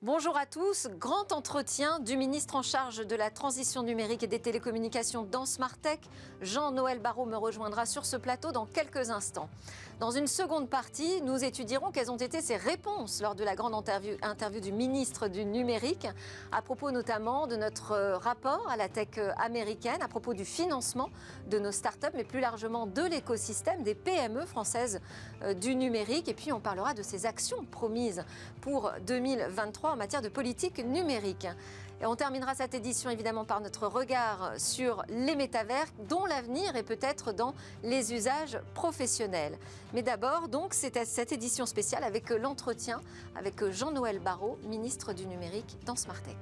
Bonjour à tous. Grand entretien du ministre en charge de la transition numérique et des télécommunications dans Smart Tech. Jean-Noël Barrot me rejoindra sur ce plateau dans quelques instants. Dans une seconde partie, nous étudierons quelles ont été ses réponses lors de la grande interview du ministre du numérique, à propos notamment de notre rapport à la tech américaine, à propos du financement de nos startups, mais plus largement de l'écosystème des PME françaises du numérique. Et puis on parlera de ses actions promises pour 2023 en matière de politique numérique. Et on terminera cette édition évidemment par notre regard sur les métavers, dont l'avenir est peut-être dans les usages professionnels. Mais d'abord, donc, c'est cette édition spéciale avec l'entretien avec Jean-Noël Barrot, ministre du numérique dans Smart Tech.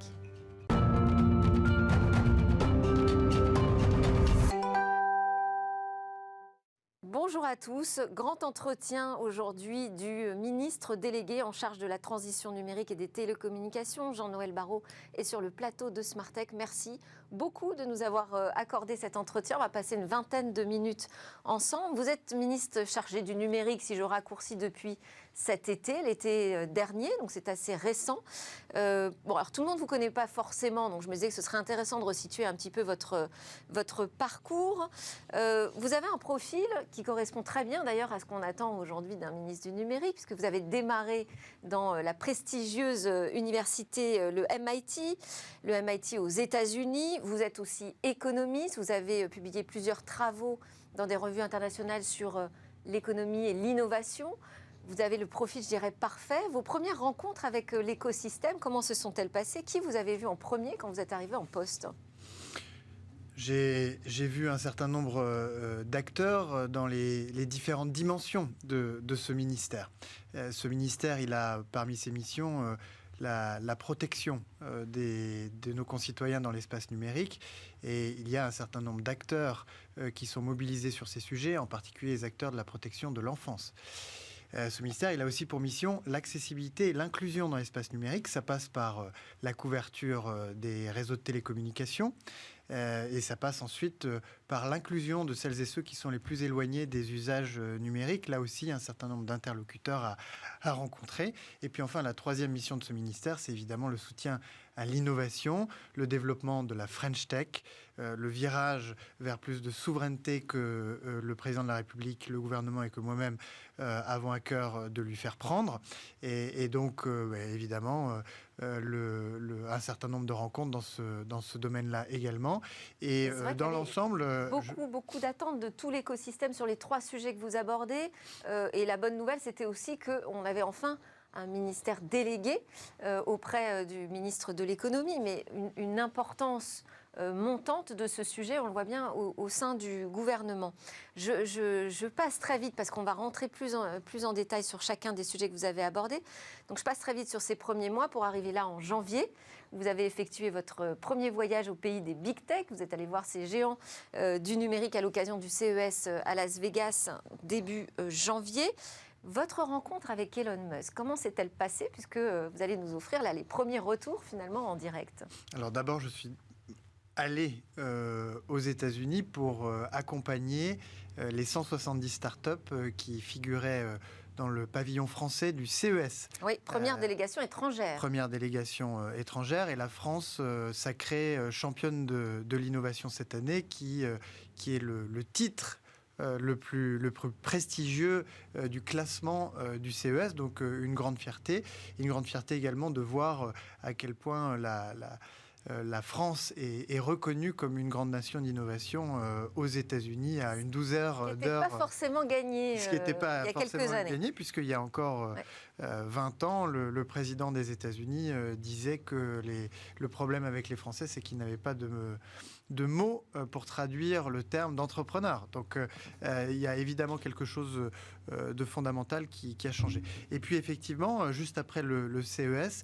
Bonjour à tous. Grand entretien aujourd'hui du ministre délégué en charge de la transition numérique et des télécommunications. Jean-Noël Barrot est sur le plateau de Smart Tech. Merci beaucoup de nous avoir accordé cet entretien. On va passer une vingtaine de minutes ensemble. Vous êtes ministre chargé du numérique, si je raccourcis, depuis cet été, l'été dernier, donc c'est assez récent. Alors tout le monde ne vous connaît pas forcément, donc je me disais que ce serait intéressant de resituer un petit peu votre parcours. Vous avez un profil qui correspond très bien d'ailleurs à ce qu'on attend aujourd'hui d'un ministre du numérique, puisque vous avez démarré dans la prestigieuse université, le MIT aux États-Unis. Vous êtes aussi économiste, vous avez publié plusieurs travaux dans des revues internationales sur l'économie et l'innovation. Vous avez le profil, je dirais, parfait. Vos premières rencontres avec l'écosystème, comment se sont-elles passées? Qui vous avez vu en premier quand vous êtes arrivé en poste? J'ai vu un certain nombre d'acteurs dans les différentes dimensions de ce ministère. Ce ministère, il a parmi ses missions la protection de nos concitoyens dans l'espace numérique. Et il y a un certain nombre d'acteurs qui sont mobilisés sur ces sujets, en particulier les acteurs de la protection de l'enfance. Ce ministère, il a aussi pour mission l'accessibilité et l'inclusion dans l'espace numérique. Ça passe par la couverture des réseaux de télécommunications et ça passe ensuite par l'inclusion de celles et ceux qui sont les plus éloignés des usages numériques. Là aussi, un certain nombre d'interlocuteurs à rencontrer. Et puis enfin, la troisième mission de ce ministère, c'est évidemment le soutien à l'innovation, le développement de la French Tech, le virage vers plus de souveraineté que le président de la République, le gouvernement et que moi-même avons à cœur de lui faire prendre. Et donc, évidemment, un certain nombre de rencontres dans ce domaine-là également. Et dans l'ensemble... Beaucoup d'attentes de tout l'écosystème sur les trois sujets que vous abordez. Et la bonne nouvelle, c'était aussi qu'on avait enfin un ministère délégué auprès du ministre de l'économie, mais une importance montante de ce sujet, on le voit bien au sein du gouvernement. Je passe très vite parce qu'on va rentrer plus en détail sur chacun des sujets que vous avez abordés. Donc je passe très vite sur ces premiers mois pour arriver là en janvier. Vous avez effectué votre premier voyage au pays des Big Tech. Vous êtes allé voir ces géants du numérique à l'occasion du CES à Las Vegas début janvier. Votre rencontre avec Elon Musk, comment s'est-elle passée puisque vous allez nous offrir là les premiers retours finalement en direct? Alors d'abord, je suis allé aux États-Unis pour accompagner les 170 startups qui figuraient dans le pavillon français du CES. Oui, première délégation étrangère. Première délégation étrangère. Et la France, sacrée championne de l'innovation cette année, qui est le titre le plus prestigieux du classement du CES. Donc une grande fierté. Une grande fierté également de voir à quel point la France est reconnue comme une grande nation d'innovation aux États-Unis à une douzaine d'heures. Ce qui n'était pas forcément gagné ce qui n'était pas il y a quelques forcément années. Gagné, puisqu'il y a encore 20 ans, le président des États-Unis disait que le problème avec les Français, c'est qu'ils n'avaient pas de mots pour traduire le terme d'entrepreneur. Donc il y a évidemment quelque chose de fondamental qui a changé. Et puis effectivement, juste après le CES,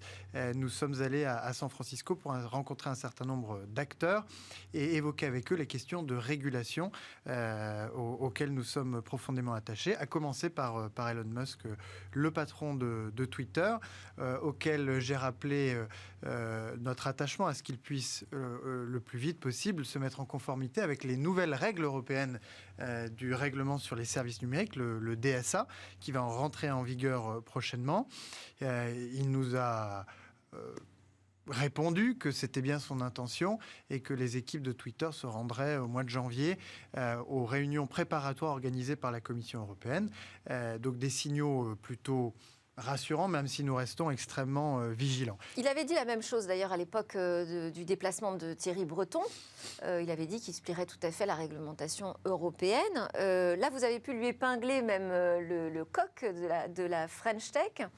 nous sommes allés à San Francisco pour rencontrer un certain nombre d'acteurs et évoquer avec eux les questions de régulation auxquelles nous sommes profondément attachés, à commencer par Elon Musk, le patron de Twitter, auquel j'ai rappelé notre attachement à ce qu'il puisse le plus vite possible se mettre en conformité avec les nouvelles règles européennes du règlement sur les services numériques, le DSA, qui va en rentrer en vigueur prochainement. Il nous a répondu que c'était bien son intention et que les équipes de Twitter se rendraient au mois de janvier aux réunions préparatoires organisées par la Commission européenne. Donc des signaux plutôt rassurants, même si nous restons extrêmement vigilants. Il avait dit la même chose d'ailleurs à l'époque du déplacement de Thierry Breton. Il avait dit qu'il se plierait tout à fait à la réglementation européenne. Là, vous avez pu lui épingler même le coq de la French Tech.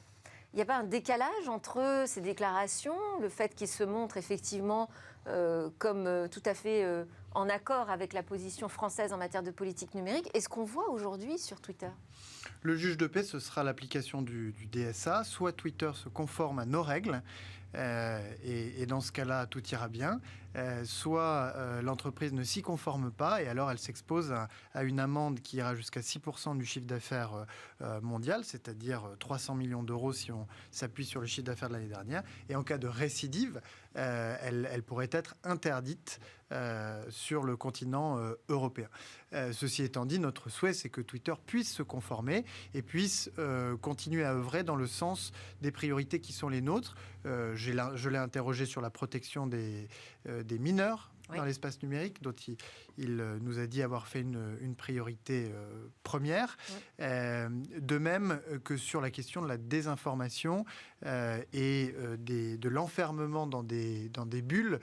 Il n'y a pas un décalage entre ces déclarations, le fait qu'il se montre effectivement comme tout à fait en accord avec la position française en matière de politique numérique, et ce qu'on voit aujourd'hui sur Twitter? Le juge de paix, ce sera l'application du DSA. Soit Twitter se conforme à nos règles, et dans ce cas-là, tout ira bien. Soit l'entreprise ne s'y conforme pas, et alors elle s'expose à une amende qui ira jusqu'à 6% du chiffre d'affaires mondial, c'est-à-dire 300 millions d'euros si on s'appuie sur le chiffre d'affaires de l'année dernière. Et en cas de récidive, elle pourrait être interdite sur le continent européen. Ceci étant dit, notre souhait, c'est que Twitter puisse se conformer et puisse continuer à œuvrer dans le sens des priorités qui sont les nôtres. Je l'ai interrogé sur la protection des mineurs dans l'espace numérique, dont il nous a dit avoir fait une priorité première. De même que sur la question de la désinformation et de l'enfermement dans des bulles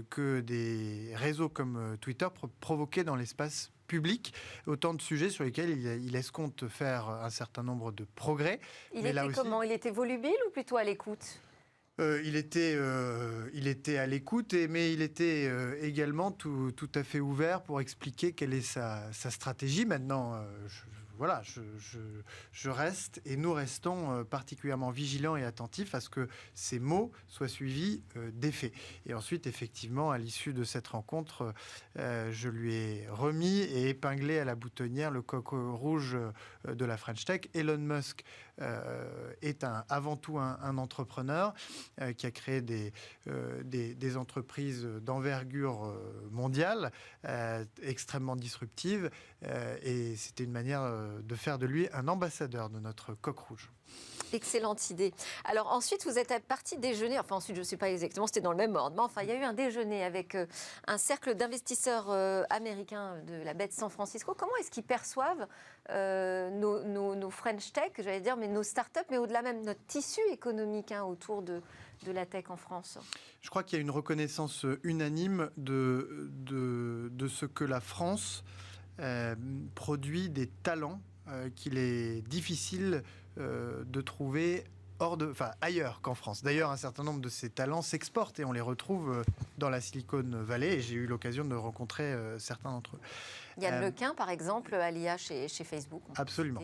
que des réseaux comme Twitter provoquaient dans l'espace public, autant de sujets sur lesquels il escompte faire un certain nombre de progrès. Il était comment? Il était volubile ou plutôt à l'écoute? Il était à l'écoute, mais il était également tout à fait ouvert pour expliquer quelle est sa stratégie. Maintenant, je reste et nous restons particulièrement vigilants et attentifs à ce que ces mots soient suivis d'effets. Et ensuite, effectivement, à l'issue de cette rencontre, je lui ai remis et épinglé à la boutonnière le coq rouge de la French Tech. Elon Musk est avant tout un entrepreneur qui a créé des entreprises d'envergure mondiale, extrêmement disruptives, et c'était une manière de faire de lui un ambassadeur de notre coq rouge. Excellente idée. Alors ensuite, vous êtes parti déjeuner, enfin ensuite je ne sais pas exactement, c'était dans le même ordre, mais enfin il y a eu un déjeuner avec un cercle d'investisseurs américains de la baie de San Francisco. Comment est-ce qu'ils perçoivent nos French Tech, j'allais dire, mais nos startups, mais au-delà même notre tissu économique autour de la tech en France? Je crois qu'il y a une reconnaissance unanime de ce que la France produit des talents qu'il est difficile de trouver ailleurs qu'en France. D'ailleurs, un certain nombre de ces talents s'exportent et on les retrouve dans la Silicon Valley, et j'ai eu l'occasion de rencontrer certains d'entre eux. Yann Lequin, par exemple, à l'IA chez Facebook. Absolument.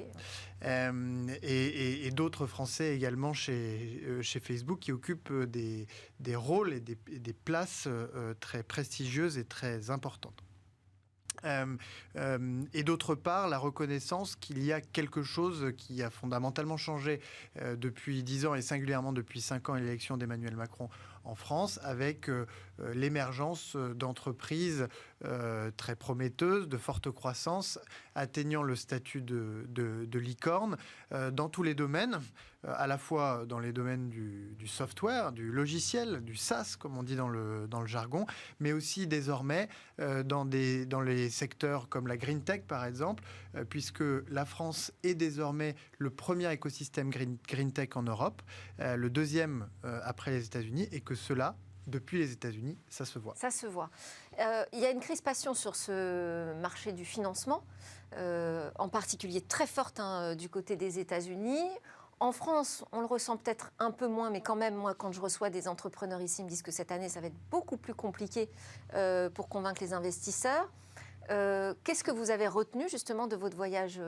Et d'autres Français également chez Facebook qui occupent des rôles et des places très prestigieuses et très importantes. Et d'autre part, la reconnaissance qu'il y a quelque chose qui a fondamentalement changé depuis 10 ans et singulièrement depuis 5 ans et l'élection d'Emmanuel Macron en France, avec l'émergence d'entreprises très prometteuses, de forte croissance, atteignant le statut de licorne dans tous les domaines, à la fois dans les domaines du software, du logiciel, du SaaS, comme on dit dans le jargon, mais aussi désormais dans les secteurs comme la Green Tech, par exemple, puisque la France est désormais le premier écosystème Green Tech en Europe, le deuxième après les États-Unis, et que cela, depuis les États-Unis, ça se voit. Ça se voit. Il y a une crispation sur ce marché du financement, en particulier très forte du côté des États-Unis. En France, on le ressent peut-être un peu moins, mais quand même, moi, quand je reçois des entrepreneurs ici, ils me disent que cette année, ça va être beaucoup plus compliqué pour convaincre les investisseurs. Qu'est-ce que vous avez retenu justement de votre voyage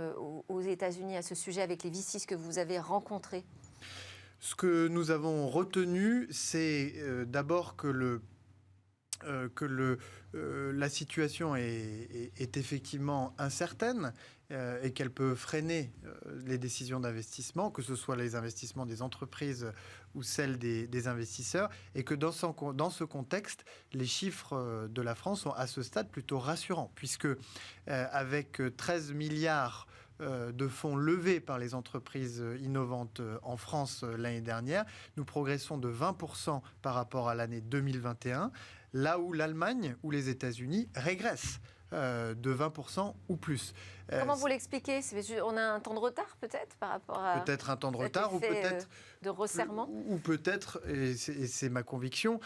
aux États-Unis à ce sujet avec les VCs que vous avez rencontrés? Ce que nous avons retenu, c'est d'abord que la situation est effectivement incertaine et qu'elle peut freiner les décisions d'investissement, que ce soit les investissements des entreprises ou celles des investisseurs, et que dans ce contexte, les chiffres de la France sont à ce stade plutôt rassurants, puisque avec 13 milliards de fonds levés par les entreprises innovantes en France l'année dernière. Nous progressons de 20% par rapport à l'année 2021, là où l'Allemagne ou les États-Unis régressent de 20% ou plus. Comment vous l'expliquez? On a un temps de retard peut-être par rapport à... Peut-être un temps de retard ou peut-être... de resserrement. Ou peut-être, et c'est ma conviction,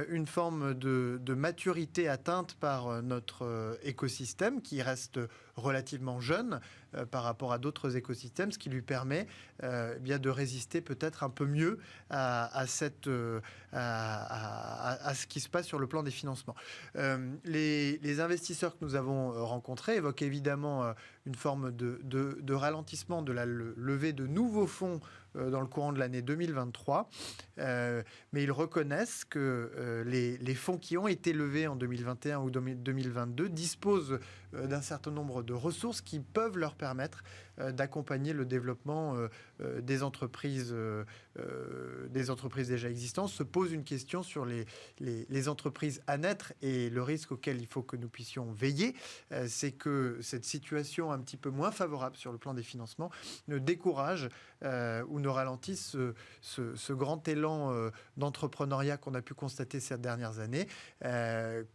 une forme de maturité atteinte par notre écosystème qui reste relativement jeune par rapport à d'autres écosystèmes, ce qui lui permet bien de résister peut-être un peu mieux à ce qui se passe sur le plan des financements. Les investisseurs que nous avons rencontrés évoquent évidemment une forme de ralentissement de la levée de nouveaux fonds dans le courant de l'année 2023, mais ils reconnaissent que les fonds qui ont été levés en 2021 ou 2022 disposent d'un certain nombre de ressources qui peuvent leur permettre d'accompagner le développement des entreprises déjà existantes. Se pose une question sur les entreprises à naître et le risque auquel il faut que nous puissions veiller, c'est que cette situation un petit peu moins favorable sur le plan des financements ne décourage ou ne ralentisse ce grand élan d'entrepreneuriat qu'on a pu constater ces dernières années. L'un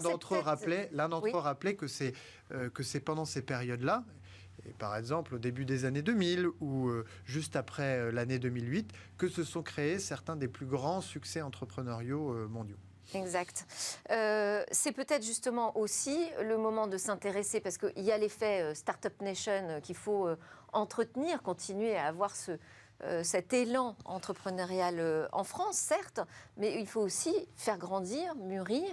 d'entre eux rappelait que c'est pendant ces périodes-là, et par exemple au début des années 2000 ou juste après l'année 2008, que se sont créés certains des plus grands succès entrepreneuriaux mondiaux. Exact. C'est peut-être justement aussi le moment de s'intéresser, parce qu'il y a l'effet Startup Nation qu'il faut entretenir, continuer à avoir cet élan entrepreneurial en France, certes, mais il faut aussi faire grandir, mûrir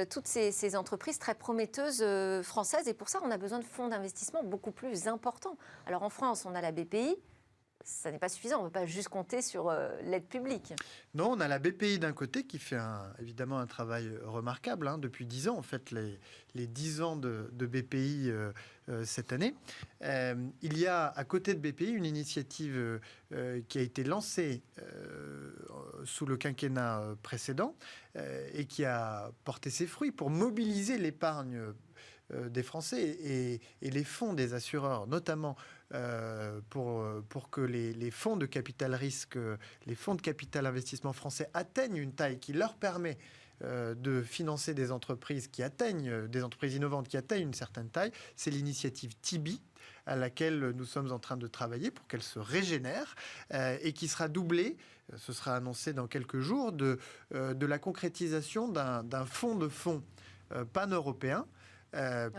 toutes ces entreprises très prometteuses françaises. Et pour ça, on a besoin de fonds d'investissement beaucoup plus importants. Alors en France, on a la BPI. Ça n'est pas suffisant, on ne peut pas juste compter sur l'aide publique. Non, on a la BPI d'un côté qui fait évidemment un travail remarquable depuis 10 ans, en fait les 10 ans de BPI cette année. Il y a à côté de BPI une initiative qui a été lancée sous le quinquennat précédent et qui a porté ses fruits pour mobiliser l'épargne des Français et les fonds des assureurs, notamment pour que les fonds de capital risque, les fonds de capital investissement français atteignent une taille qui leur permet de financer des entreprises des entreprises innovantes qui atteignent une certaine taille. C'est l'initiative Tibi à laquelle nous sommes en train de travailler pour qu'elle se régénère et qui sera doublée, ce sera annoncé dans quelques jours, de la concrétisation d'un fonds de fonds pan-européen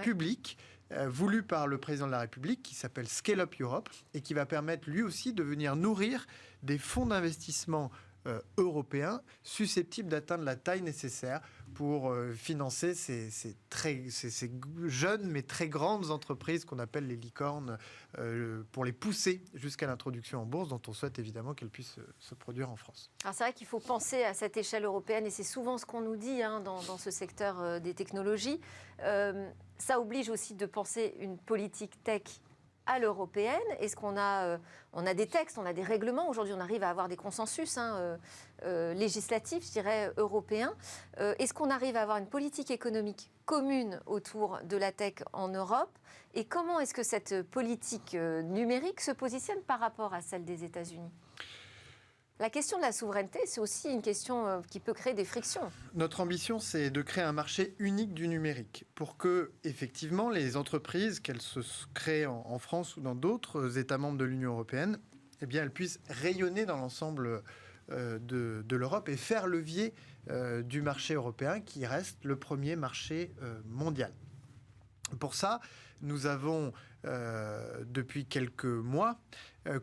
public voulu par le président de la République qui s'appelle Scale Up Europe et qui va permettre lui aussi de venir nourrir des fonds d'investissement européens susceptibles d'atteindre la taille nécessaire pour financer ces jeunes mais très grandes entreprises qu'on appelle les licornes, pour les pousser jusqu'à l'introduction en bourse, dont on souhaite évidemment qu'elles puissent se produire en France. Alors c'est vrai qu'il faut penser à cette échelle européenne et c'est souvent ce qu'on nous dit dans ce secteur des technologies. Ça oblige aussi de penser une politique tech à l'européenne. Est-ce qu'on a, on a des textes, on a des règlements. Aujourd'hui, on arrive à avoir des consensus législatifs, je dirais, européens. Est-ce qu'on arrive à avoir une politique économique commune autour de la tech en Europe? Et comment est-ce que cette politique numérique se positionne par rapport à celle des États-Unis? La question de la souveraineté, c'est aussi une question qui peut créer des frictions. Notre ambition, c'est de créer un marché unique du numérique pour que, effectivement, les entreprises, qu'elles se créent en France ou dans d'autres États membres de l'Union européenne, eh bien, elles puissent rayonner dans l'ensemble de l'Europe et faire levier du marché européen qui reste le premier marché mondial. Pour ça, nous avons, depuis quelques mois,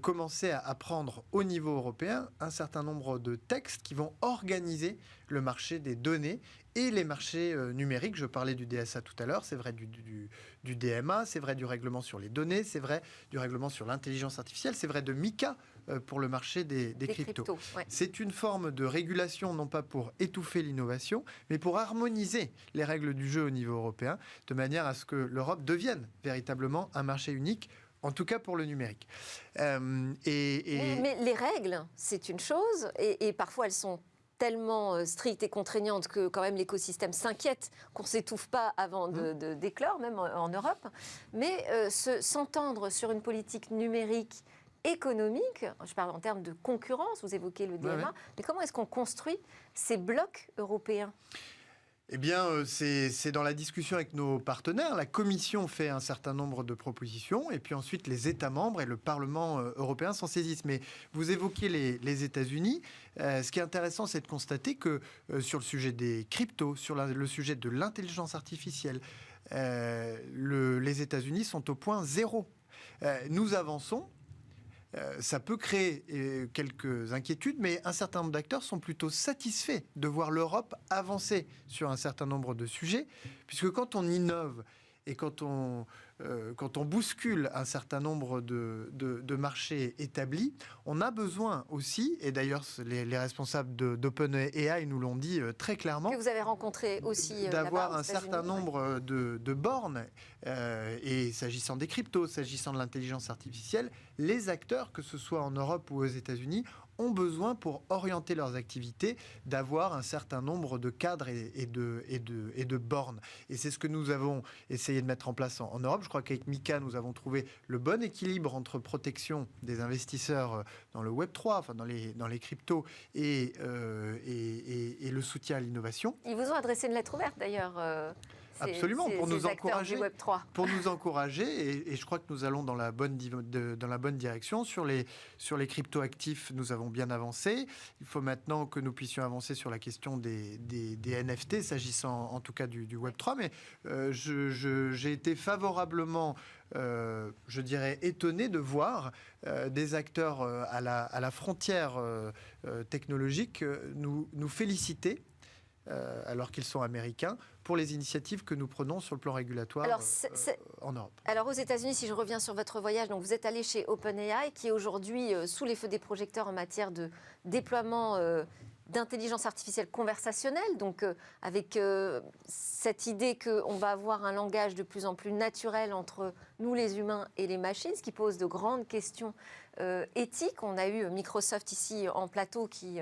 commencé à prendre au niveau européen un certain nombre de textes qui vont organiser le marché des données et les marchés numériques. Je parlais du DSA tout à l'heure, c'est vrai du DMA, c'est vrai du règlement sur les données, c'est vrai du règlement sur l'intelligence artificielle, c'est vrai de MiCA pour le marché des cryptos. Ouais. C'est une forme de régulation, non pas pour étouffer l'innovation, mais pour harmoniser les règles du jeu au niveau européen, de manière à ce que l'Europe devienne véritablement un marché unique, en tout cas pour le numérique. Mais les règles, c'est une chose, et parfois elles sont tellement stricte et contraignante que quand même l'écosystème s'inquiète qu'on ne s'étouffe pas avant d'éclore, même en Europe. Mais s'entendre sur une politique numérique économique, je parle en termes de concurrence, vous évoquez le DMA, mais comment est-ce qu'on construit ces blocs européens ? Eh bien, c'est dans la discussion avec nos partenaires. La Commission fait un certain nombre de propositions et puis ensuite les États membres et le Parlement européen s'en saisissent. Mais vous évoquiez les États-Unis. Ce qui est intéressant, c'est de constater que sur le sujet des cryptos, sur le sujet de l'intelligence artificielle, les États-Unis sont au point zéro. Nous avançons. Ça peut créer quelques inquiétudes, mais un certain nombre d'acteurs sont plutôt satisfaits de voir l'Europe avancer sur un certain nombre de sujets, puisque quand on innove et quand on bouscule un certain nombre de marchés établis, on a besoin aussi, et d'ailleurs les responsables d'OpenAI nous l'ont dit très clairement, que vous avez rencontré aussi d'avoir un certain nombre de bornes, et s'agissant des cryptos, s'agissant de l'intelligence artificielle, les acteurs, que ce soit en Europe ou aux États-Unis, ont besoin pour orienter leurs activités d'avoir un certain nombre de cadres et de bornes. Et c'est ce que nous avons essayé de mettre en place en Europe. Je crois qu'avec Mika, nous avons trouvé le bon équilibre entre protection des investisseurs dans le Web3, enfin dans les cryptos, et le soutien à l'innovation. Ils vous ont adressé une lettre ouverte d'ailleurs. Absolument, pour nous encourager, et je crois que nous allons dans la bonne direction. Sur les crypto-actifs, nous avons bien avancé. Il faut maintenant que nous puissions avancer sur la question des NFT, s'agissant en tout cas du Web3. Mais j'ai été favorablement, je dirais, étonné de voir des acteurs à la frontière technologique nous féliciter, alors qu'ils sont américains, pour les initiatives que nous prenons sur le plan régulatoire en Europe. Alors aux États-Unis, si je reviens sur votre voyage, donc vous êtes allé chez OpenAI, qui est aujourd'hui sous les feux des projecteurs en matière de déploiement d'intelligence artificielle conversationnelle, donc avec cette idée qu'on va avoir un langage de plus en plus naturel entre nous les humains et les machines, ce qui pose de grandes questions éthiques. On a eu Microsoft ici en plateau qui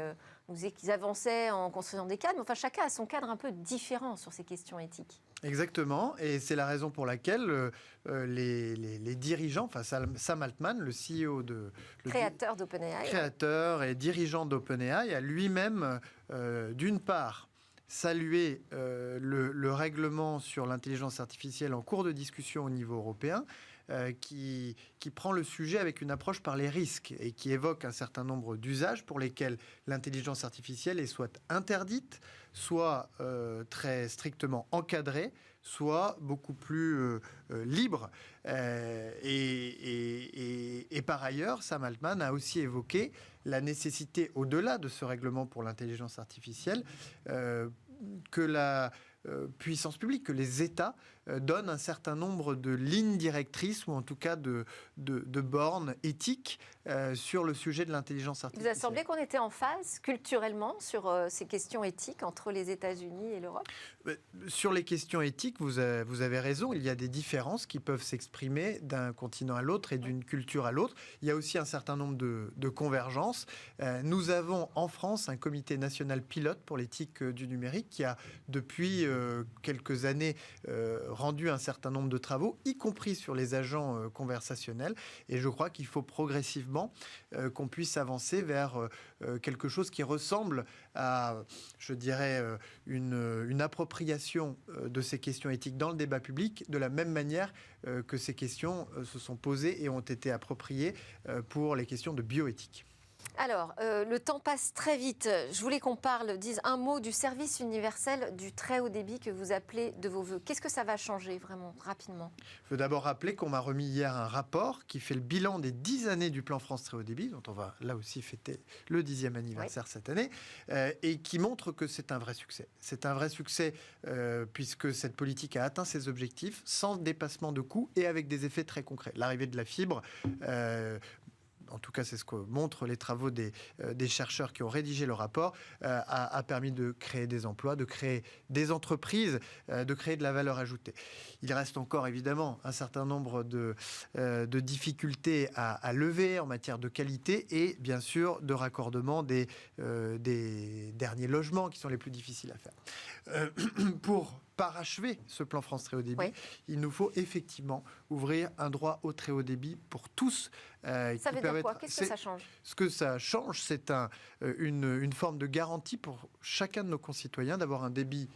nous disait qu'ils avançaient en construisant des cadres, mais enfin chacun a son cadre un peu différent sur ces questions éthiques. Exactement, et c'est la raison pour laquelle les dirigeants, enfin Sam Altman, le CEO créateur d'OpenAI, créateur et dirigeant d'OpenAI, a lui-même, d'une part, salué le règlement sur l'intelligence artificielle en cours de discussion au niveau européen, qui prend le sujet avec une approche par les risques et qui évoque un certain nombre d'usages pour lesquels l'intelligence artificielle est soit interdite, soit très strictement encadrée, soit beaucoup plus libre. Et par ailleurs, Sam Altman a aussi évoqué la nécessité, au-delà de ce règlement pour l'intelligence artificielle, que la puissance publique, que les États donnent un certain nombre de lignes directrices ou en tout cas de bornes éthiques sur le sujet de l'intelligence artificielle. Vous a semblé qu'on était en phase culturellement sur ces questions éthiques entre les États-Unis et l'Europe ? Sur les questions éthiques, vous avez raison, il y a des différences qui peuvent s'exprimer d'un continent à l'autre et d'une culture à l'autre. Il y a aussi un certain nombre de convergences. Nous avons en France un comité national pilote pour l'éthique du numérique qui a depuis quelques années rendu un certain nombre de travaux, y compris sur les agents conversationnels. Et je crois qu'il faut progressivement qu'on puisse avancer vers quelque chose qui ressemble à, je dirais, une appropriation de ces questions éthiques dans le débat public, de la même manière que ces questions se sont posées et ont été appropriées pour les questions de bioéthique. Alors, le temps passe très vite. Je voulais qu'on dise un mot du service universel du très haut débit que vous appelez de vos voeux. Qu'est-ce que ça va changer, vraiment, rapidement ? Je veux d'abord rappeler qu'on m'a remis hier un rapport qui fait le bilan des 10 années du plan France très haut débit, dont on va là aussi fêter le 10e anniversaire cette année, et qui montre que c'est un vrai succès. C'est un vrai succès puisque cette politique a atteint ses objectifs sans dépassement de coûts et avec des effets très concrets. L'arrivée de la fibre en tout cas c'est ce que montrent les travaux des chercheurs qui ont rédigé le rapport, a permis de créer des emplois, de créer des entreprises, de créer de la valeur ajoutée. Il reste encore évidemment un certain nombre de difficultés à lever en matière de qualité et bien sûr de raccordement des derniers logements qui sont les plus difficiles à faire. Pour parachever ce plan France Très Haut Débit, Oui. il nous faut effectivement ouvrir un droit au très haut débit pour tous. Ça veut dire quoi? Qu'est-ce que ça change? Ce que ça change, c'est une forme de garantie pour chacun de nos concitoyens d'avoir un débit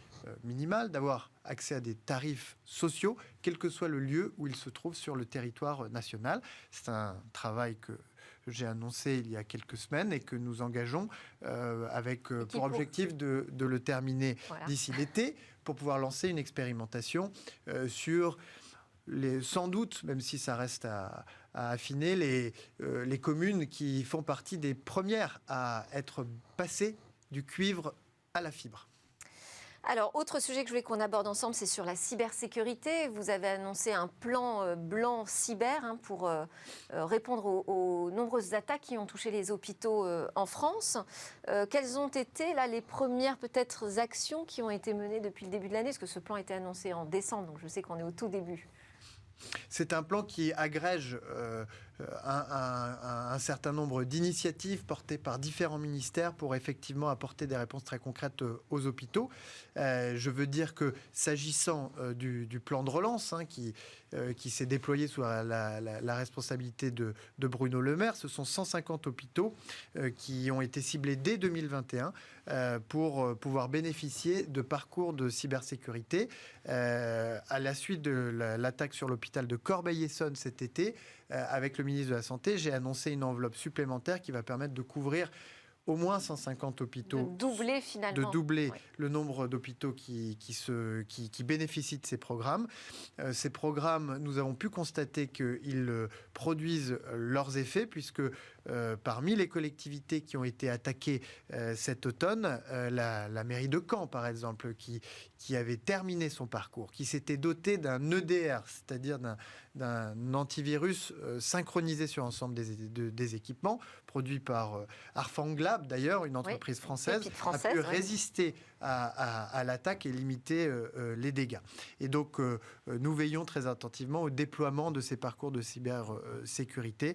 minimal, d'avoir accès à des tarifs sociaux, quel que soit le lieu où ils se trouvent sur le territoire national. C'est un travail que j'ai annoncé il y a quelques semaines et que nous engageons avec pour objectif de le terminer d'ici l'été pour pouvoir lancer une expérimentation sur sans doute, même si ça reste à affiner, les communes qui font partie des premières à être passées du cuivre à la fibre. Alors, autre sujet que je voulais qu'on aborde ensemble, c'est sur la cybersécurité. Vous avez annoncé un plan blanc cyber pour répondre aux nombreuses attaques qui ont touché les hôpitaux en France. Quelles ont été là, les premières peut-être actions qui ont été menées depuis le début de l'année? Parce que ce plan a été annoncé en décembre, donc je sais qu'on est au tout début. C'est un plan qui agrège un certain nombre d'initiatives portées par différents ministères pour effectivement apporter des réponses très concrètes aux hôpitaux. Je veux dire que s'agissant du plan de relance qui s'est déployé sous la responsabilité de Bruno Le Maire, ce sont 150 hôpitaux qui ont été ciblés dès 2021 pour pouvoir bénéficier de parcours de cybersécurité. À la suite de l'attaque sur l'hôpital de Corbeil-Essonnes cet été, avec le ministre de la Santé, j'ai annoncé une enveloppe supplémentaire qui va permettre de couvrir au moins 150 hôpitaux. De doubler finalement. De doubler le nombre d'hôpitaux qui bénéficient de ces programmes. Ces programmes, nous avons pu constater qu'ils produisent leurs effets puisque parmi les collectivités qui ont été attaquées cet automne, la mairie de Caen, par exemple, qui avait terminé son parcours, qui s'était dotée d'un EDR, c'est-à-dire d'un antivirus synchronisé sur l'ensemble des équipements, produit par Arfanglab, d'ailleurs, une entreprise française, a pu résister à l'attaque et limiter les dégâts. Et donc, nous veillons très attentivement au déploiement de ces parcours de cybersécurité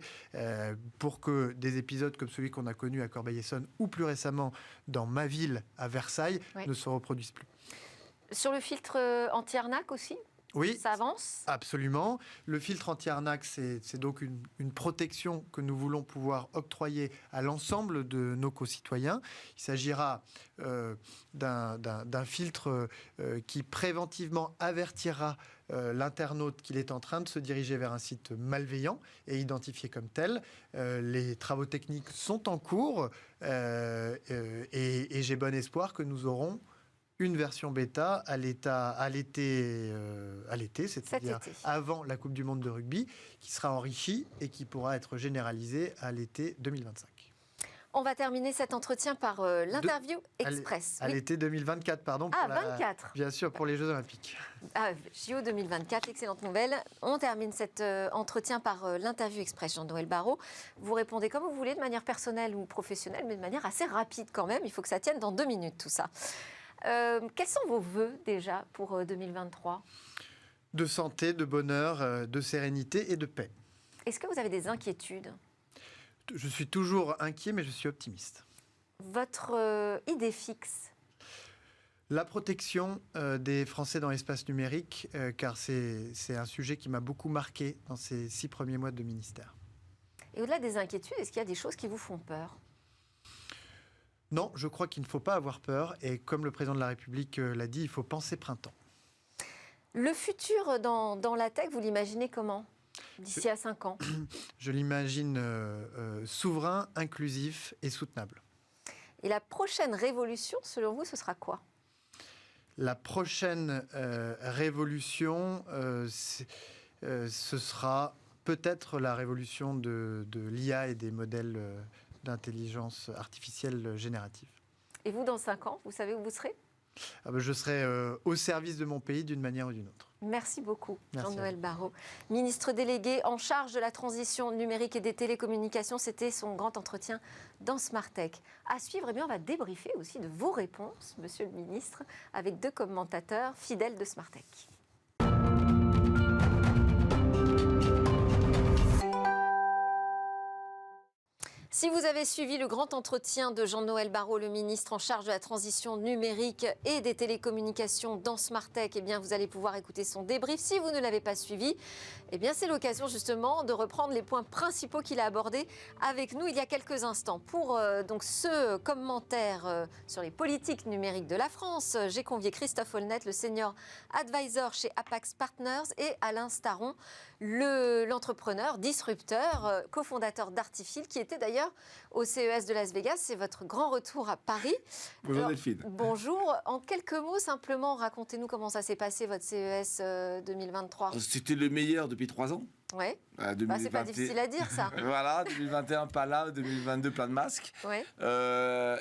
pour que des épisodes comme celui qu'on a connu à Corbeil-Essonnes ou plus récemment dans ma ville, à Versailles, ne se reproduisent plus. Sur le filtre anti-arnaque aussi? Oui, ça avance? Absolument. Le filtre anti-arnaque, c'est donc une protection que nous voulons pouvoir octroyer à l'ensemble de nos concitoyens. Il s'agira d'un filtre qui préventivement avertira l'internaute qu'il est en train de se diriger vers un site malveillant et identifié comme tel. Les travaux techniques sont en cours et j'ai bon espoir que nous aurons une version bêta à l'été, c'est-à-dire avant la Coupe du Monde de rugby, qui sera enrichie et qui pourra être généralisée à l'été 2025. On va terminer cet entretien par l'interview express. À l'été 2024, pardon. Ah, 24. Bien sûr, pour les Jeux Olympiques. Ah, JO 2024, excellente nouvelle. On termine cet entretien par l'interview express, Jean-Noël Barrot. Vous répondez comme vous voulez, de manière personnelle ou professionnelle, mais de manière assez rapide quand même. Il faut que ça tienne dans 2 minutes, tout ça. Quels sont vos vœux déjà pour 2023 ? De santé, de bonheur, de sérénité et de paix. Est-ce que vous avez des inquiétudes ? Je suis toujours inquiet, mais je suis optimiste. Votre idée fixe ? La protection des Français dans l'espace numérique, car c'est un sujet qui m'a beaucoup marqué dans ces 6 premiers mois de ministère. Et au-delà des inquiétudes, est-ce qu'il y a des choses qui vous font peur ? Non, je crois qu'il ne faut pas avoir peur. Et comme le président de la République l'a dit, il faut penser printemps. Le futur dans la tech, vous l'imaginez comment ? D'ici à 5 ans ? Je l'imagine souverain, inclusif et soutenable. Et la prochaine révolution, selon vous, ce sera quoi ? La prochaine révolution, ce sera peut-être la révolution de l'IA et des modèles d'intelligence artificielle générative. Et vous, dans 5 ans, vous savez où vous serez ? Je serai au service de mon pays d'une manière ou d'une autre. Merci beaucoup, Merci Jean-Noël Barrot. Ministre délégué en charge de la transition numérique et des télécommunications, c'était son grand entretien dans Smartech. À suivre, eh bien, on va débriefer aussi de vos réponses, monsieur le ministre, avec 2 commentateurs fidèles de Smartech. Si vous avez suivi le grand entretien de Jean-Noël Barrot, le ministre en charge de la transition numérique et des télécommunications dans Smartech, eh bien, vous allez pouvoir écouter son débrief. Si vous ne l'avez pas suivi, eh bien, c'est l'occasion justement de reprendre les points principaux qu'il a abordés avec nous il y a quelques instants. Pour donc ce commentaire sur les politiques numériques de la France, j'ai convié Christophe Holnet, le senior advisor chez Apax Partners, et Alain Staron, l'entrepreneur, disrupteur, cofondateur d'Artifil, qui était d'ailleurs au CES de Las Vegas. C'est votre grand retour à Paris. Bonjour Delphine. Bonjour. En quelques mots, simplement, racontez-nous comment ça s'est passé, votre CES 2023. C'était le meilleur depuis 3 ans. Oui. 2020... c'est pas difficile à dire, ça. Voilà, 2021 pas là, 2022 plein de masques. Ouais.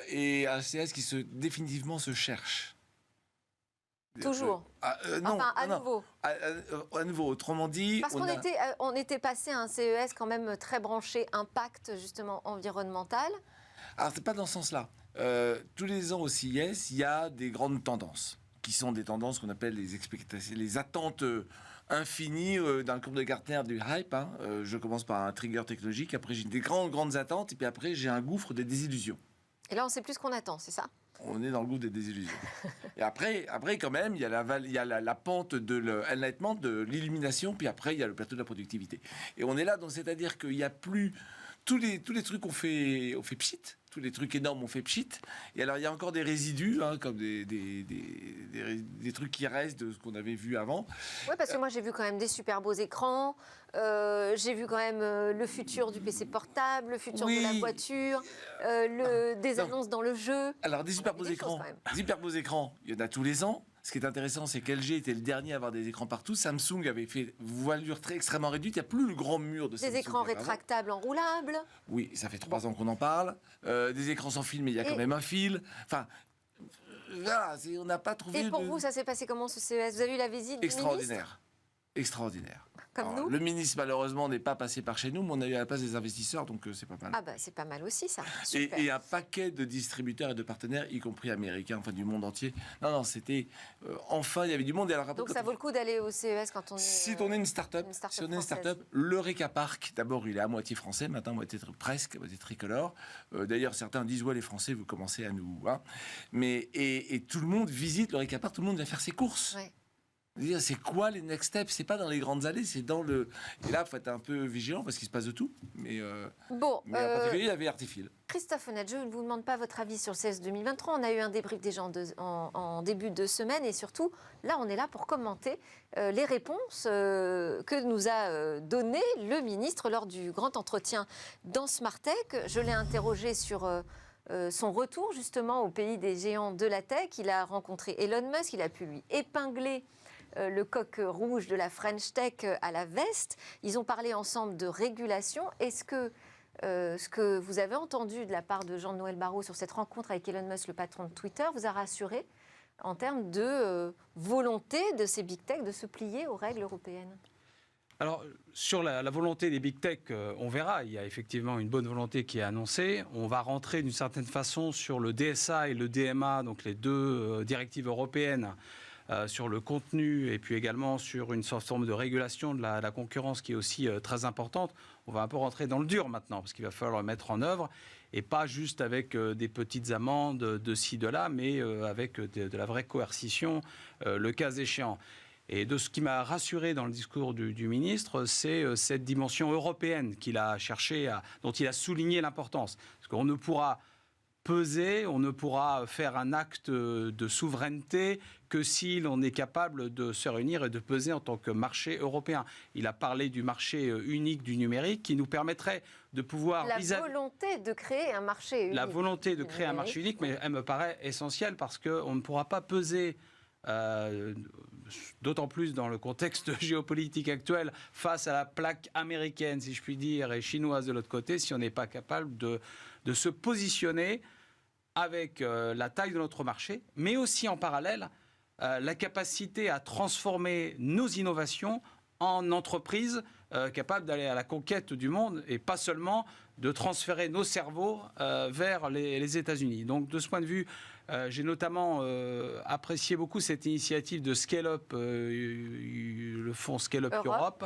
Et un CES qui définitivement se cherche. Toujours. Non, enfin, à nouveau. À nouveau, autrement dit... Parce qu'on était passé à un CES quand même très branché impact, justement, environnemental. Alors, c'est pas dans ce sens-là. Tous les ans au CES, il y a des grandes tendances, qui sont des tendances qu'on appelle les expectations, les attentes infinies dans le courbe de Gartner du hype. Je commence par un trigger technologique, après j'ai des grandes attentes, et puis après j'ai un gouffre de désillusions. Et là, on sait plus ce qu'on attend, c'est ça? On est dans le goût des désillusions. Et après, quand même, il y a la pente de l'enlightenment, de l'illumination, puis après, il y a le plateau de la productivité. Et on est là, donc c'est-à-dire qu'il n'y a plus... Tous les trucs on fait pchit, tous les trucs énormes on fait pchit. Et alors, il y a encore des résidus, comme des trucs qui restent de ce qu'on avait vu avant. Oui, parce que moi, j'ai vu quand même des super beaux écrans. J'ai vu quand même le futur du PC portable, le futur de la voiture, des annonces dans le jeu. Alors, des super beaux écrans, il y en a tous les ans. Ce qui est intéressant, c'est qu'LG était le dernier à avoir des écrans partout. Samsung avait fait voilure extrêmement réduite. Il n'y a plus le grand mur de Samsung. Des écrans rétractables enroulables. Oui, ça fait 3 ans qu'on en parle. Des écrans sans fil, mais il y a quand même un fil. Enfin, voilà, on n'a pas trouvé... Et pour vous, ça s'est passé comment, ce CES? Vous avez eu la visite du ministre? Extraordinaire. Comme Alors, nous. Le ministre, malheureusement, n'est pas passé par chez nous, mais on a eu à la place des investisseurs, donc c'est pas mal. Ah bah c'est pas mal aussi, ça. Super. Et un paquet de distributeurs et de partenaires, y compris américains, enfin du monde entier. Non, c'était... enfin, il y avait du monde. Et alors, donc ça vaut le coup d'aller au CES quand on est... Si on est une start-up, le Reka Park, d'abord, il est à moitié français, maintenant, moitié tricolore. D'ailleurs, certains disent, ouais, les Français, vous commencez à nous... Mais, et tout le monde visite le Reka Park, tout le monde vient faire ses courses. Ouais. C'est quoi les next steps? C'est pas dans les grandes allées, c'est dans le... Et là, il faut être un peu vigilant parce qu'il se passe de tout. Mais en particulier, il y avait Artifil. Christophe Holnet, je ne vous demande pas votre avis sur le CES 2023. On a eu un débrief déjà en début de semaine. Et surtout, là, on est là pour commenter les réponses que nous a données le ministre lors du grand entretien dans Smartech. Je l'ai interrogé sur... son retour justement au pays des géants de la tech. Il a rencontré Elon Musk, il a pu lui épingler le coq rouge de la French Tech à la veste. Ils ont parlé ensemble de régulation. Est-ce que ce que vous avez entendu de la part de Jean-Noël Barrot sur cette rencontre avec Elon Musk, le patron de Twitter, vous a rassuré en termes de volonté de ces big tech de se plier aux règles européennes? Alors, sur la volonté des big tech, on verra. Il y a effectivement une bonne volonté qui est annoncée. On va rentrer d'une certaine façon sur le DSA et le DMA, donc les 2 directives européennes, sur le contenu et puis également sur une forme de régulation de la concurrence qui est aussi très importante. On va un peu rentrer dans le dur maintenant parce qu'il va falloir le mettre en œuvre et pas juste avec des petites amendes de ci, de là, mais avec de la vraie coercition, le cas échéant. Et de ce qui m'a rassuré dans le discours du ministre, c'est cette dimension européenne qu'il a cherché, dont il a souligné l'importance. Parce qu'on ne pourra peser, on ne pourra faire un acte de souveraineté que si l'on est capable de se réunir et de peser en tant que marché européen. Il a parlé du marché unique du numérique qui nous permettrait de pouvoir... La volonté de créer un marché unique. La volonté de créer un marché unique, mais elle me paraît essentielle parce qu'on ne pourra pas peser... d'autant plus dans le contexte géopolitique actuel, face à la plaque américaine, si je puis dire, et chinoise de l'autre côté, si on n'est pas capable de se positionner avec la taille de notre marché, mais aussi en parallèle la capacité à transformer nos innovations en entreprises capables d'aller à la conquête du monde et pas seulement de transférer nos cerveaux vers les États-Unis. Donc de ce point de vue, j'ai notamment apprécié beaucoup cette initiative de Scale Up, le fonds Scale Up Europe,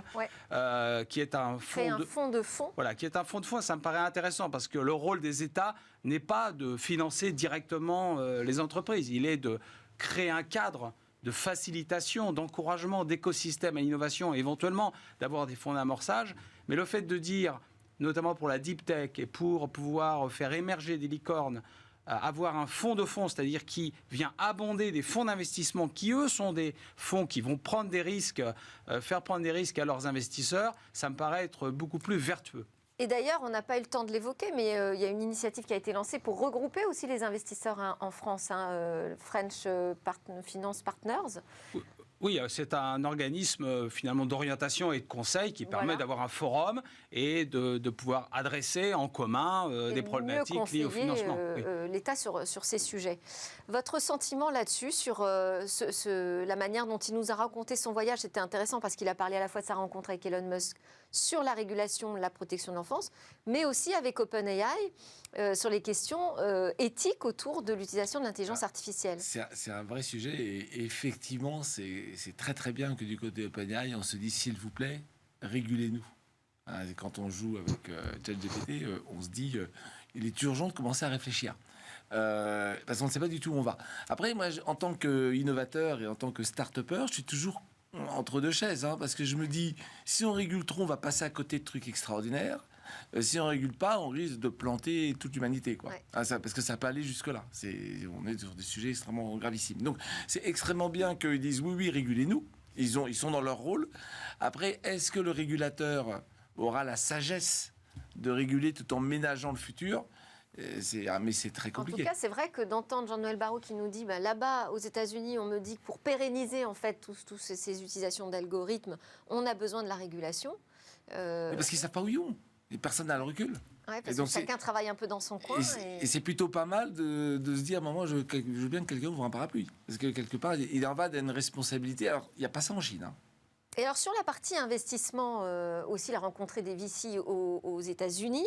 qui est un fonds de fonds. Voilà, qui est un fonds de fonds. Ça me paraît intéressant parce que le rôle des États n'est pas de financer directement les entreprises. Il est de créer un cadre de facilitation, d'encouragement, d'écosystème à l'innovation, éventuellement d'avoir des fonds d'amorçage. Mais le fait de dire, notamment pour la deep tech et pour pouvoir faire émerger des licornes, avoir un fonds de fonds, c'est-à-dire qui vient abonder des fonds d'investissement qui, eux, sont des fonds qui vont prendre des risques, faire prendre des risques à leurs investisseurs, ça me paraît être beaucoup plus vertueux. Et d'ailleurs, on n'a pas eu le temps de l'évoquer, mais il y a une initiative qui a été lancée pour regrouper aussi les investisseurs en France, French Finance Partners. Oui, c'est un organisme finalement d'orientation et de conseil qui permet d'avoir un forum et de pouvoir adresser en commun des problématiques liées au financement. L'État sur ces sujets. Votre sentiment là-dessus, sur la manière dont il nous a raconté son voyage, c'était intéressant parce qu'il a parlé à la fois de sa rencontre avec Elon Musk sur la régulation, la protection de l'enfance, mais aussi avec OpenAI sur les questions éthiques autour de l'utilisation de l'intelligence artificielle. C'est un vrai sujet et effectivement, c'est très très bien que du côté OpenAI, on se dise s'il vous plaît, régulez-nous. Quand on joue avec ChatGPT, on se dit il est urgent de commencer à réfléchir. Parce qu'on ne sait pas du tout où on va. Après, moi, en tant qu'innovateur et en tant que start-upper, je suis toujours entre deux chaises, parce que je me dis, si on régule trop, on va passer à côté de trucs extraordinaires. Si on ne régule pas, on risque de planter toute l'humanité, quoi. Ouais. Parce que ça peut aller jusque-là. On est sur des sujets extrêmement gravissimes. Donc, c'est extrêmement bien qu'ils disent, oui, régulez-nous. Ils sont dans leur rôle. Après, est-ce que le régulateur aura la sagesse de réguler tout en ménageant le futur ? Mais c'est très compliqué. En tout cas, c'est vrai que d'entendre Jean-Noël Barrot qui nous dit là-bas, aux États-Unis, on me dit que pour pérenniser en fait tous ces utilisations d'algorithmes, on a besoin de la régulation. Parce qu'ils ne savent pas où ils vont. Et personne n'a le recul. Ouais, parce que chacun travaille un peu dans son coin. Et c'est plutôt pas mal de se dire, maman, je veux bien que quelqu'un ouvre un parapluie. Parce que quelque part, il en va d'une responsabilité. Alors, il n'y a pas ça en Chine. Et alors sur la partie investissement, aussi, il a rencontré des VC aux États-Unis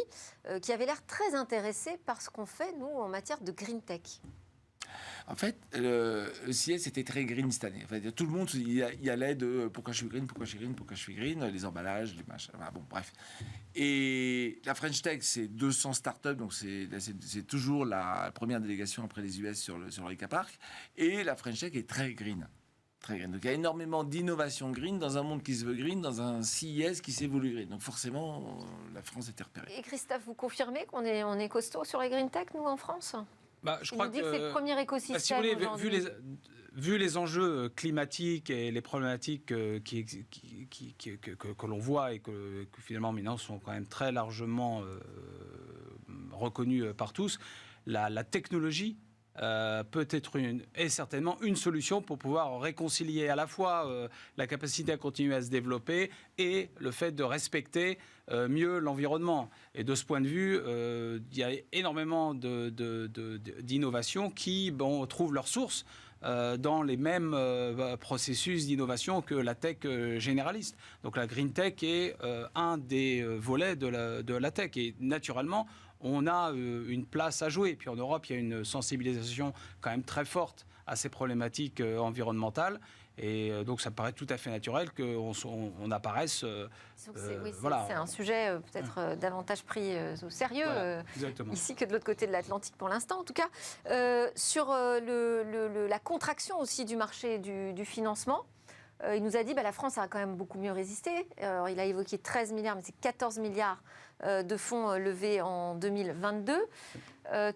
qui avaient l'air très intéressés par ce qu'on fait, nous, en matière de green tech. En fait, le CES était très green cette année. Enfin, tout le monde y allait de pourquoi je suis green, pourquoi je suis green, pourquoi je suis green, les emballages, les machins. Enfin, bon, bref. Et la French Tech, c'est 200 startups, donc c'est toujours la première délégation après les US sur l'Eureka Park. Et la French Tech est très green. Très green. Donc il y a énormément d'innovation green dans un monde qui se veut green, dans un CES qui s'est voulu green. Donc forcément, la France était repérée. Et Christophe, vous confirmez qu'on est costaud sur les green tech, nous, en France ? Je crois que c'est le premier écosystème. Si vous voulez, vu les enjeux climatiques et les problématiques que l'on voit et que finalement maintenant sont quand même très largement reconnues par tous, la technologie peut être est certainement une solution pour pouvoir réconcilier à la fois la capacité à continuer à se développer et le fait de respecter mieux l'environnement. Et de ce point de vue, il y a énormément d'innovations qui trouvent leur source dans les mêmes processus d'innovation que la tech généraliste. Donc la green tech est un des volets de la tech. Et naturellement, on a une place à jouer. Et puis en Europe, il y a une sensibilisation quand même très forte à ces problématiques environnementales. Et donc ça paraît tout à fait naturel qu'on apparaisse. C'est un sujet peut-être davantage pris au sérieux ici que de l'autre côté de l'Atlantique pour l'instant. En tout cas, sur la contraction aussi du marché du financement, il nous a dit que la France a quand même beaucoup mieux résisté. Alors, il a évoqué 13 milliards, mais c'est 14 milliards de fonds levés en 2022,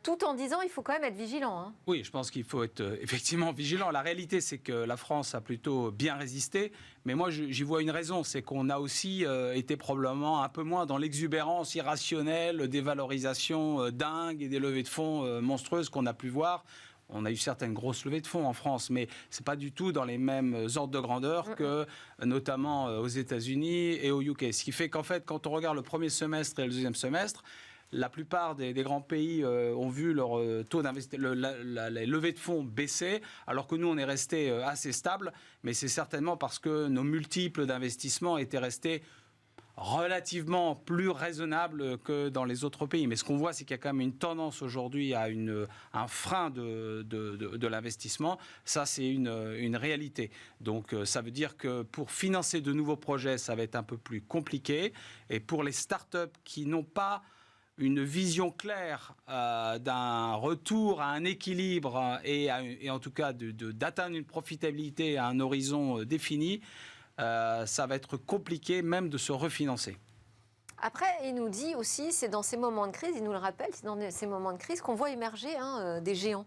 tout en disant qu'il faut quand même être vigilant. Oui, je pense qu'il faut être effectivement vigilant. La réalité, c'est que la France a plutôt bien résisté, mais moi, j'y vois une raison, c'est qu'on a aussi été probablement un peu moins dans l'exubérance irrationnelle, des valorisations dingues et des levées de fonds monstrueuses qu'on a pu voir. On a eu certaines grosses levées de fonds en France, mais ce n'est pas du tout dans les mêmes ordres de grandeur que notamment aux États-Unis et au UK. Ce qui fait qu'en fait, quand on regarde le premier semestre et le deuxième semestre, la plupart des grands pays ont vu leur taux d'investissement, les levées de fonds baisser, alors que nous, on est resté assez stable. Mais c'est certainement parce que nos multiples d'investissement étaient restés relativement plus raisonnable que dans les autres pays. Mais ce qu'on voit, c'est qu'il y a quand même une tendance aujourd'hui à un frein de l'investissement. Ça, c'est une réalité. Donc, ça veut dire que pour financer de nouveaux projets, ça va être un peu plus compliqué. Et pour les startups qui n'ont pas une vision claire d'un retour à un équilibre et en tout cas d'atteindre une profitabilité à un horizon défini, ça va être compliqué même de se refinancer. Après, il nous dit aussi, c'est dans ces moments de crise, il nous le rappelle, c'est dans ces moments de crise qu'on voit émerger des géants.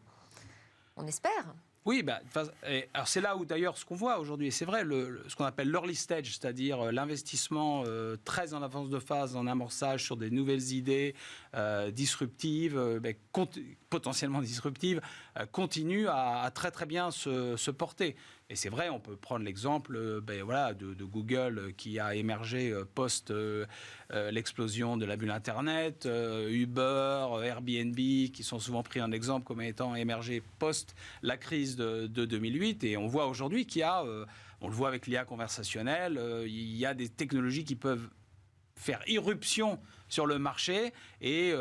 On espère. Oui, alors c'est là où d'ailleurs ce qu'on voit aujourd'hui, et c'est vrai, ce qu'on appelle l'early stage, c'est-à-dire l'investissement très en avance de phase, en amorçage sur des nouvelles idées disruptives, potentiellement disruptives, continue à très très bien se porter. Et c'est vrai, on peut prendre l'exemple de Google qui a émergé post l'explosion de la bulle Internet, Uber, Airbnb, qui sont souvent pris en exemple comme étant émergés post la crise de 2008. Et on voit aujourd'hui qu'il y a, on le voit avec l'IA conversationnelle, il y a des technologies qui peuvent faire irruption sur le marché et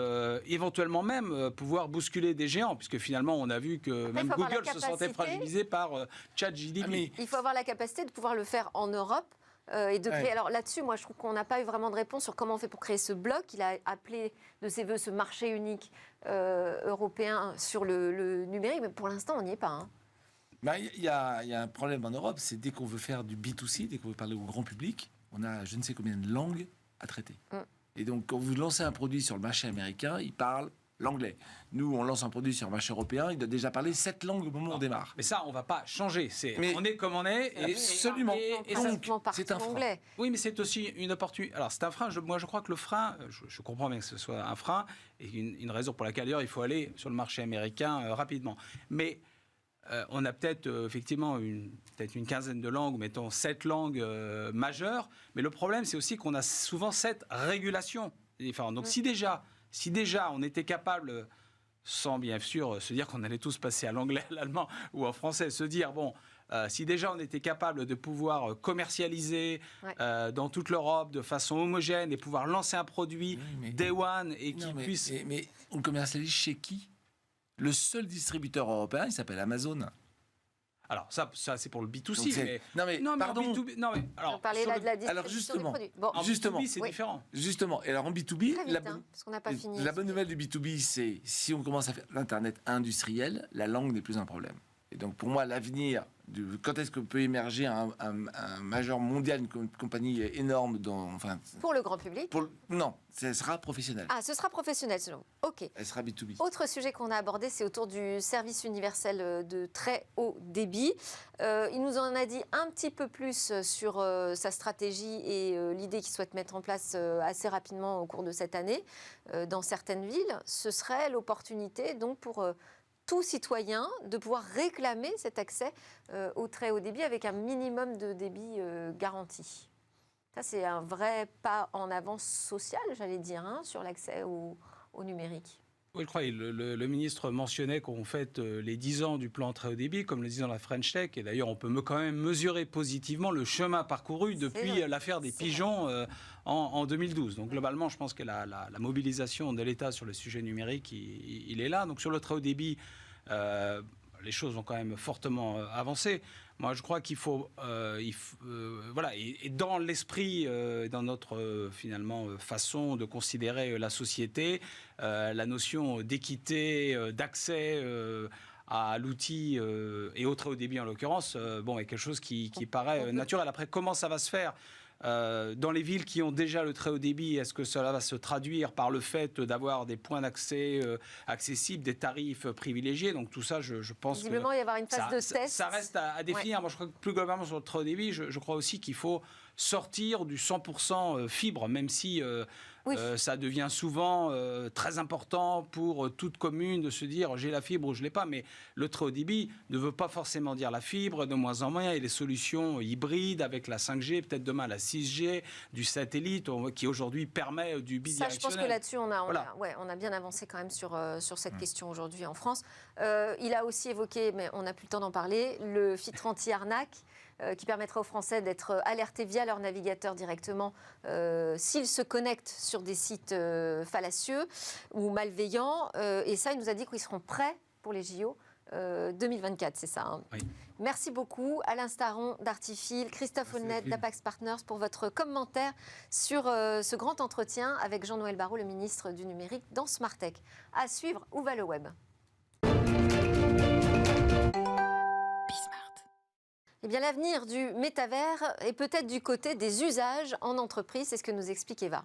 éventuellement même pouvoir bousculer des géants, puisque finalement on a vu que après, même Google se sentait fragilisé par ChatGPT. Il faut avoir la capacité de pouvoir le faire en Europe et de créer. Alors là-dessus, moi je trouve qu'on n'a pas eu vraiment de réponse sur comment on fait pour créer ce bloc. Il a appelé de ses voeux ce marché unique européen sur le numérique, mais pour l'instant on n'y est pas. Il y a un problème en Europe, c'est dès qu'on veut faire du B2C, dès qu'on veut parler au grand public, on a je ne sais combien de langues à traiter. Et donc, quand vous lancez un produit sur le marché américain, il parle l'anglais. Nous, on lance un produit sur le marché européen, il doit déjà parler 7 langues au moment où on démarre. Mais ça, on ne va pas changer. On est comme on est. Absolument. Et c'est un frein. Oui, mais c'est aussi une opportunité. Alors, c'est un frein. Moi, je crois que le frein, je comprends bien que ce soit un frein, et une raison pour laquelle, d'ailleurs, il faut aller sur le marché américain rapidement. Mais on a peut-être effectivement peut-être une quinzaine de langues, mettons 7 langues majeures. Mais le problème, c'est aussi qu'on a souvent 7 régulations différentes. Donc, si déjà on était capable, sans bien sûr se dire qu'on allait tous passer à l'anglais, à l'allemand ou en français, se dire, si déjà on était capable de pouvoir commercialiser dans toute l'Europe de façon homogène et pouvoir lancer un produit day one et qui puisse... Mais on commercialise chez qui ? Le seul distributeur européen, il s'appelle Amazon. Alors ça c'est pour le B2C. Pardon. En B2B, on parlait là de la distribution du produit. En B2B, c'est différent. Justement. Et alors en B2B, parce qu'on n'a pas fini. La bonne nouvelle du B2B, c'est si on commence à faire l'Internet industriel, la langue n'est plus un problème. Et donc pour moi, l'avenir, quand est-ce que peut émerger un majeur mondial, une compagnie énorme pour le grand public Non, ce sera professionnel. Ah, ce sera professionnel selon vous. Ok. Elle sera B2B. Autre sujet qu'on a abordé, c'est autour du service universel de très haut débit. Il nous en a dit un petit peu plus sur sa stratégie et l'idée qu'il souhaite mettre en place assez rapidement au cours de cette année dans certaines villes. Ce serait l'opportunité donc pour tout citoyen de pouvoir réclamer cet accès au très haut débit avec un minimum de débit garanti. Ça, c'est un vrai pas en avance social, j'allais dire, sur l'accès au numérique. Oui, je crois. Le ministre mentionnait qu'on fête les 10 ans du plan très haut débit, comme le dit dans la French Tech. Et d'ailleurs, on peut quand même mesurer positivement le chemin parcouru depuis l'affaire des pigeons en 2012. Donc globalement, je pense que la mobilisation de l'État sur le sujet numérique, il est là. Donc sur le très haut débit, les choses ont quand même fortement avancé. Moi, je crois qu'il faut, et dans l'esprit, dans notre finalement façon de considérer la société, la notion d'équité, d'accès à l'outil et au très haut débit en l'occurrence, est quelque chose qui paraît naturel. Après, comment ça va se faire ? Dans les villes qui ont déjà le très haut débit, est-ce que cela va se traduire par le fait d'avoir des points d'accès accessibles, des tarifs privilégiés ? Donc tout ça, je pense visiblement, il va y avoir une phase de test. Ça reste à définir. Moi, je crois que plus globalement sur le très haut débit, je crois aussi qu'il faut sortir du 100% fibre, même si ça devient souvent très important pour toute commune de se dire j'ai la fibre ou je ne l'ai pas. Mais le très haut débit ne veut pas forcément dire la fibre, de moins en moins. Il y a des solutions hybrides avec la 5G, peut-être demain la 6G, du satellite, qui aujourd'hui permet du bidirectionnel. Ça, je pense que là-dessus, on a bien avancé quand même sur cette question aujourd'hui en France. Il a aussi évoqué, mais on n'a plus le temps d'en parler, le filtre anti-arnaque qui permettra aux Français d'être alertés via leur navigateur directement s'ils se connectent sur des sites fallacieux ou malveillants. Et ça, il nous a dit qu'ils seront prêts pour les JO 2024, c'est ça, hein. Oui. Merci beaucoup Alain Staron d'Artifil, Christophe Holnet d'Apax Partners pour votre commentaire sur ce grand entretien avec Jean-Noël Barrot, le ministre du numérique dans Smartech. À suivre, où va le web ? Eh bien, l'avenir du métavers est peut-être du côté des usages en entreprise, c'est ce que nous explique Eva.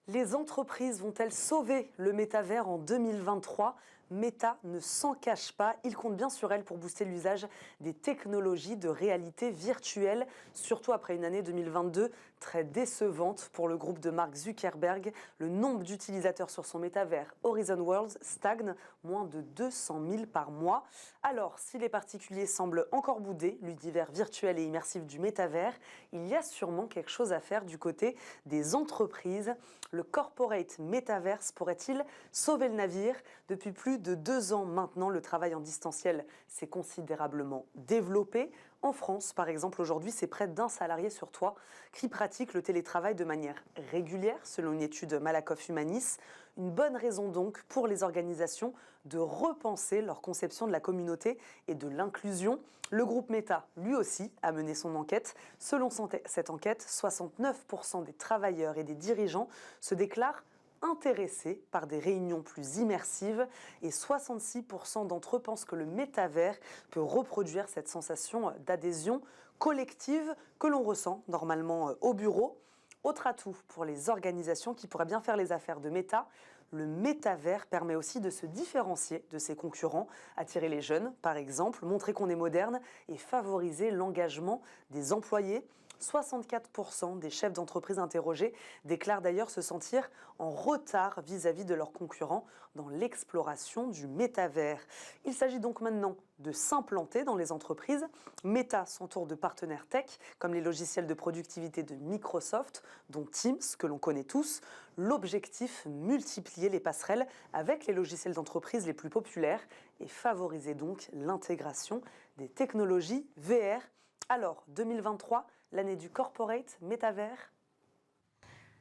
Les entreprises vont-elles sauver le métavers en 2023 ? Meta ne s'en cache pas, il compte bien sur elle pour booster l'usage des technologies de réalité virtuelle, surtout après une année 2022 très décevante pour le groupe de Mark Zuckerberg. Le nombre d'utilisateurs sur son métavers Horizon Worlds stagne, moins de 200 000 par mois. Alors, si les particuliers semblent encore bouder l'univers virtuel et immersif du métavers, il y a sûrement quelque chose à faire du côté des entreprises. Le corporate metaverse pourrait-il sauver le navire ? Depuis plus de 2 ans maintenant, le travail en distanciel s'est considérablement développé. En France, par exemple, aujourd'hui, c'est près d'1 salarié sur 3 qui pratique le télétravail de manière régulière, selon une étude Malakoff Humanis. Une bonne raison donc pour les organisations de repenser leur conception de la communauté et de l'inclusion. Le groupe Meta, lui aussi, a mené son enquête. Selon cette enquête, 69% des travailleurs et des dirigeants se déclarent intéressés par des réunions plus immersives et 66% d'entre eux pensent que le métavers peut reproduire cette sensation d'adhésion collective que l'on ressent normalement au bureau. Autre atout pour les organisations qui pourraient bien faire les affaires de Meta, le métavers permet aussi de se différencier de ses concurrents, attirer les jeunes par exemple, montrer qu'on est moderne et favoriser l'engagement des employés. 64% des chefs d'entreprise interrogés déclarent d'ailleurs se sentir en retard vis-à-vis de leurs concurrents dans l'exploration du métavers. Il s'agit donc maintenant de s'implanter dans les entreprises. Meta s'entoure de partenaires tech, comme les logiciels de productivité de Microsoft, dont Teams, que l'on connaît tous. L'objectif, multiplier les passerelles avec les logiciels d'entreprise les plus populaires et favoriser donc l'intégration des technologies VR. Alors, 2023, l'année du corporate métavers.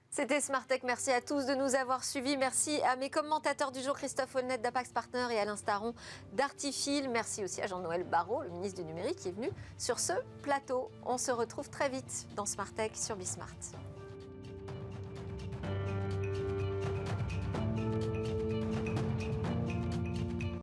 C'était Smartech, merci à tous de nous avoir suivis. Merci à mes commentateurs du jour, Christophe Holnet d'Apax Partners et Alain Staron d'Artifil. Merci aussi à Jean-Noël Barrot, le ministre du Numérique, qui est venu sur ce plateau. On se retrouve très vite dans Smartech sur Bismart.